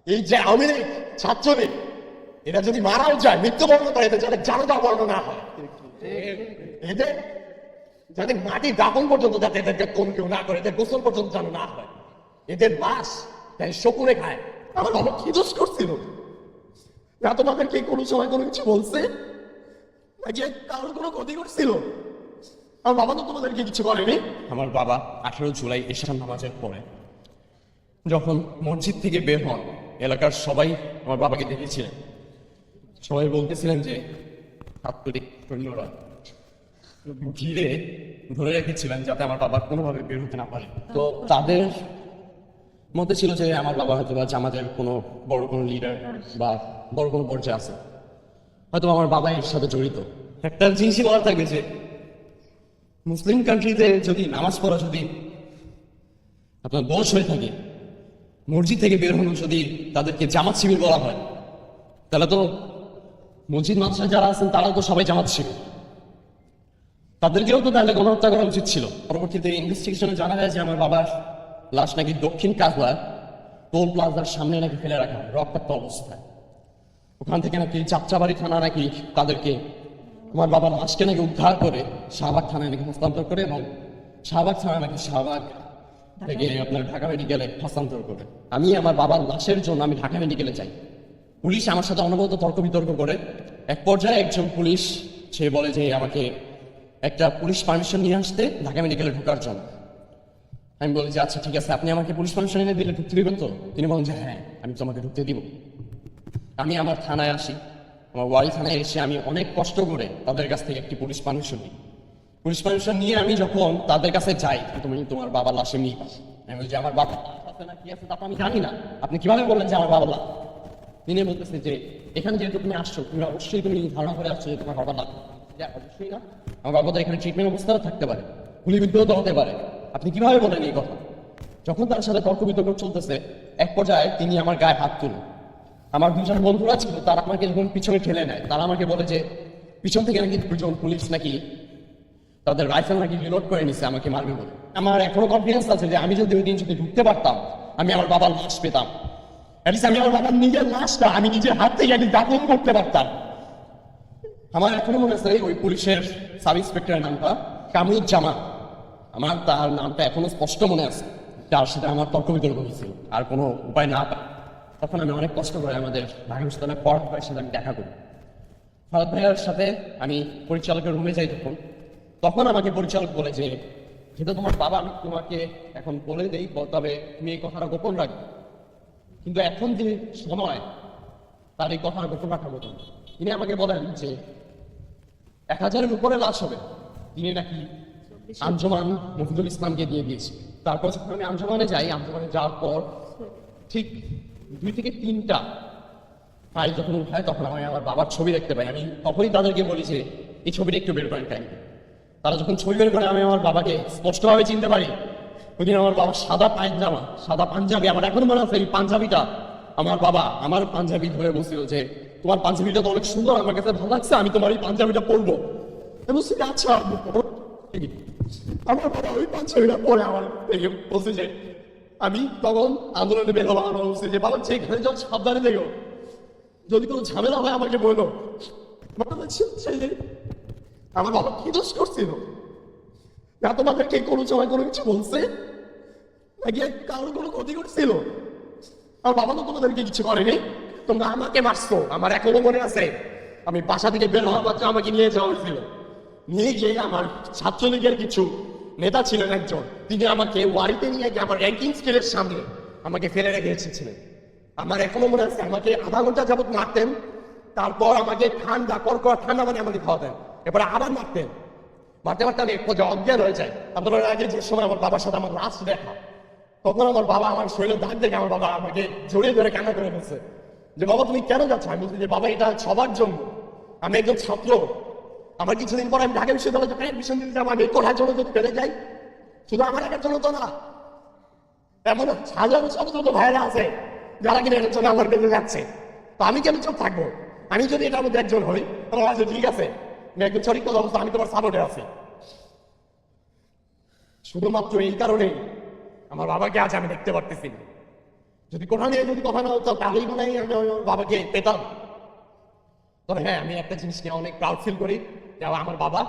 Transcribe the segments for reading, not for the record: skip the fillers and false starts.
এই যে আওয়ামী লীগ ছাত্রলীগ এরা যদি মারাও যায় মৃত্যুবরণ করে এদের যাতে জানাজা বর্ণনা হয়, এদের যাতে মাটি দাফন পর্যন্ত যাতে এদেরকে কোন কেউ না করে, এদের গোসল পর্যন্ত যেন না হয়, এদের লাশ তাই শকুনে খায়। আমার বাবা কি দোষ করছিল? না তোমাদেরকে কোনো সময় কোনো কিছু বলছে নাকি কারোর কোনো ক্ষতি করছিল? আমার বাবা তো তোমাদেরকে কিছু করেনি। আমার বাবা 18 জুলাই এশার নামাজের পরে যখন মসজিদ থেকে বের হন, এলাকার সবাই আমার বাবাকে দেখেছিলেন। সবাই বলতেছিলেন যে ছাত্রলীগ সৈন্যরা ঘিরে ধরে রেখেছিলেন যাতে আমার বাবা কোনোভাবে বের হতে না পারে। তো তাদের মধ্যে ছিল যে আমার বাবা হয়তো বা জামাতের কোনো বড় কোনো লিডার বা বড় কোনো পর্যায়ে আছে, হয়তো আমার বাবা এর সাথে জড়িত। একটা জিনিসই বলা থাকবে যে মুসলিম কান্ট্রিতে যদি নামাজ পড়া যদি আপনার দোষ হয়ে থাকে, মসজিদ থেকে বের হনো যদি তাদেরকে জামাত শিবির বলা হয়, তাহলে তো মসজিদ মাদ্রাসায় যারা আছেন তারাও তো সবাই জামাত শিবির, তাদেরকেও তো তাহলে গণহত্যা করা উচিত ছিল। পরবর্তীতে ইনভেস্টিগেশনে জানা যায় যে আমার বাবার লাশ নাকি দক্ষিণ কাকলা টোল প্লাজার সামনে নাকি ফেলে রাখা হয় রক্তাক্ত অবস্থায়। ওখান থেকে নাকি চাপচাবাড়ি থানা নাকি তাদেরকে আমার বাবার লাশকে নাকি উদ্ধার করে শাহবাগ থানায় নাকি হস্তান্তর করে, এবং শাহবাগ থানা নাকি শাহবাগ থেকে আপনার ঢাকা মেডিকেলে হস্তান্তর করে। আমি আমার বাবার লাশের জন্য আমি ঢাকা মেডিকেলে যাই। পুলিশ আমার সাথে অনবরত তর্ক বিতর্ক করে। এক পর্যায়ে একজন পুলিশ সে বলে যে আমাকে একটা পুলিশ পারমিশন নিয়ে আসতে ঢাকা মেডিকেলে ঢোকার জন্য। আমি বলি যে আচ্ছা ঠিক আছে, আপনি আমাকে পুলিশ পারমিশন এনে দিলে ঢুকতে দিবেন তো? তিনি বলেন যে হ্যাঁ, আমি তোমাকে ঢুকতে দিব। আমি আমার থানায় আসি, আমার ওয়ারি থানায় এসে আমি অনেক কষ্ট করে তাদের কাছ থেকে একটি পুলিশ পারমিশন নিই। পুলিশ পারমিশন নিয়ে আমি যখন তাদের কাছে যাই, তুমি তোমার বাবার লাশে নিয়ে পাস, আমি বলি যে আমার বাবা লাশ আছে না কি আছে তা তো আমি জানি না, আপনি কিভাবে বললেন যে আমার বাবা লাশ? তিনি বলতেছে যে এখানে যেহেতু তুমি আসছো, তুমি অবশ্যই তুমি ধারণা করে আসছো যে তোমার বাবা লাশ। অবশ্যই না, আমার বাবা তো এখানে ট্রিটমেন্ট অবস্থাও থাকতে পারে, গুলিবিদ্ধও তো হতে পারে, আপনি কিভাবে বলেন এই কথা? যখন তার সাথে তর্ক বিতর্ক চলতেছে, এক পর্যায়ে তিনি আমার গায়ে হাত তুলেন। আমার দুজন বন্ধুরা ছিল, তারা আমাকে যখন পিছনে ঠেলে নেয়, তারা আমাকে বলে যে পিছন থেকে নাকি দুজন পুলিশ নাকি তাদের রাইফেল নাকি রিলোড করে নিছে, আমাকে মারবে বলে। আমার এখনো কনফিডেন্স আছে যে আমি যদি ওই দিন যদি ঢুকতে পারতাম, আমি আমার বাবার লাশ পেতাম। আমি আমার বাবার নিজের লাশটা আমি নিজের হাত থেকে একদিন দাফন করতে পারতাম। আমার এখনো মনে আছে ওই পুলিশের সাব ইন্সপেক্টরের নামটা কামরুজ্জামান, আমার তার নামটা এখনো স্পষ্ট মনে আছে। তার সাথে আমার তর্ক বিতর্ক হয়েছিল, আর কোনো উপায় না পাই তখন আমি অনেক কষ্ট করে আমাদের ঢাকা বিশ্ববিদ্যালয়ের পড়ার ভাইয়ের সাথে আমি দেখা করি। ফারাদ ভাইয়ার সাথে আমি পরিচালকের রুমে যাই। তখন আমাকে পরিচালক বলে যে যেহেতু তোমার বাবা, আমি তোমাকে এখন বলে দেই, তবে তুমি এই কথাটা গোপন রাখবে, কিন্তু এখন যে সময় তার এই কথাটা গোপন রাখার মতো। তিনি আমাকে বলেন যে 1000-এর উপরে লাশ হবে, তিনি নাকি আঞ্জুমান মফিদুল ইসলামকে দিয়ে দিয়েছি। তারপর যখন আমি আঞ্জুমানে যাই, আঞ্জুমানে যাওয়ার পর ঠিক 2 থেকে 3টা ফাইল যখন উঠায়, তখন আমি আমার বাবার ছবি দেখতে পাই। আমি তখনই তাদেরকে বলি যে এই ছবিটা একটু বের করেন টাইম। তারা যখন ছবি বের করে, আমি আমার বাবাকে স্পষ্টভাবে চিনতে পারি। ওইদিন আমার বাবা সাদা পায়জামা, সাদা পাঞ্জাবি, আমার এখনো মনে আছে এই পাঞ্জাবিটা। আমার বাবা আমার পাঞ্জাবি ধরে বলছিল যে তোমার পাঞ্জাবিটা তো অনেক সুন্দর, আমার কাছে ভালো লাগছে, আমি তোমার এই পাঞ্জাবিটা পরবো। আচ্ছা, আমার বাবা ওই পাঞ্জাবিটা পরে আমার বলছে যে আমি তখন আন্দোলনে বের হলাম। আমার বলছে যে বাবা যেখানে যাও সাবধানে দেখো, যদি কোনো ঝামেলা হয় আমাকে বলো। আমার বাবা কি দোষ করছিল? না তোমাদেরকে কোনো সময় কোনো কিছু বলছে নাকি কারোর কোনো ক্ষতি করছিল? আমার বাবা তো তোমাদেরকে কিছু করেনি, তোমরা আমাকে মারছো। আমার এখনো মনে আছে, আমি বাসা থেকে বের হওয়া মাত্র আমাকে নিয়ে যাওয়া হয়েছিল। নিয়ে গিয়ে আমার ছাত্রলীগের কিছু নেতা ছিলেন একজন, তিনি আমাকে ওয়ারিতে নিয়ে গিয়ে আমার র্যাঙ্কিং স্কেলের সামনে আমাকে ফেলে রেখে এসেছিলেন। আমার এখনো মনে আছে, আমাকে আধা ঘন্টা যাবত মারতেন, তারপর আমাকে ঠান্ডা করকরা ঠান্ডা মানে আমাকে খাওয়াতেন, এরপরে আবার মারতেন। মারতে মারতে আমি একটু অজ্ঞান হয়ে যাই। আপনার আগে যে সময় আমার বাবার সাথে আমার লাস্ট দেখা, তখন আমার বাবা আমার শরীরের দাগ দেখে আমার বাবা আমাকে জড়িয়ে ধরে কান্না করে ফেলছে যে বাবা তুমি কেন যাচ্ছ? আমি বলছি যে বাবা এটা সবার জন্য, আমি একজন ছাত্র, আমার কিছুদিন পর আমি ঢাকা বিশ্ববিদ্যালয়ে অ্যাডমিশন দিতে যাবো, আমি কোথার জন্য যদি পেরে যাই, শুধু আমার একার জন্য তো না, এমন হাজারো ছোট ছোট ভাইরা আছে যারা কিনা এটার জন্য আমার বেঁচে যাচ্ছে। তো আমি কেন চোখ থাকবো? আমি যদি এটার মধ্যে একজন হই, তাহলে ঠিক আছে, আমি একজন চরিত্র অবস্থা, আমি তোমার সাপোর্টে আছি। শুধুমাত্র এই কারণেই আমার বাবাকে আজ আমি দেখতে পারতেছি না। যদি কোরআন নিয়ে যদি কথা না হতো তাহলেই মনে হয় আমি আমার বাবাকে পেতাম। তবে হ্যাঁ, আমি একটা জিনিস নিয়ে অনেক প্রাউড ফিল করি যে আমার বাবা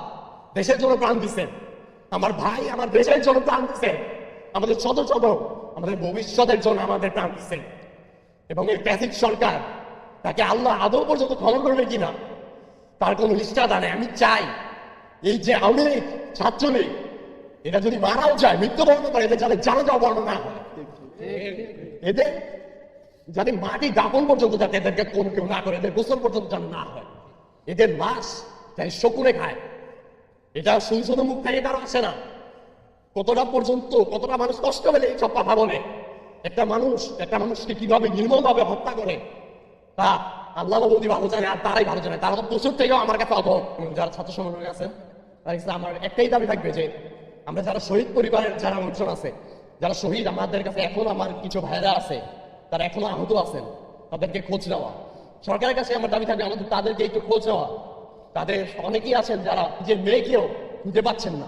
দেশের জন্য প্রাণ দিচ্ছেন, আমার ভাই আমার দেশের জন্য প্রাণ দিচ্ছেন, আমাদের ছোট ছোট আমাদের ভবিষ্যতের জন্য আমাদের প্রাণ দিচ্ছেন। এবং এই প্যাসিভ সরকার তাকে আল্লাহ আদৌ পর্যন্ত ক্ষমা করবে কিনা তার কোনো নিশ্চয়তা নেই। আমি চাই এই যে আওয়ামী লীগ, ছাত্রলীগ, এটা যদি মারাও যায়, মৃত্যুবরণ করে, এদের যাদের জানাজা বর্ণ না হয়, এদের যাতে মাটি দাপন পর্যন্ত যাতে এদেরকে কোন কেউ না করে, এদের গোসল পর্যন্ত যেন না হয়, এদের লাশ তাই শকুনে খায়, এটা শুনশোনো মুখ থেকে কারো আসে না। কতটা পর্যন্ত কতটা মানুষ কষ্ট পেলে এই সব কথা বলে, একটা মানুষকে কিভাবে নির্মম ভাবে হত্যা করে তা আল্লাহ যদি ভালো জানে, আর তারাই ভালো জানে। তারা তো প্রচুর থেকেও আমার কাছে অত, যারা ছাত্র সংগঠনের আছে তার কাছে আমার একটাই দাবি থাকবে যে আমরা যারা শহীদ পরিবারের যারা লোকজন আছে, যারা শহীদ আমাদের কাছে এখন আমার কিছু ভাইরা আছে, তারা এখনো আহত আছেন, তাদেরকে খোঁজ নেওয়া। সরকারের কাছে আমার দাবি থাকবে আমাদের তাদেরকে একটু খোঁজ নেওয়া। তাদের অনেকেই আছেন যারা নিজের মেয়েকেও খুঁজে পাচ্ছেন না।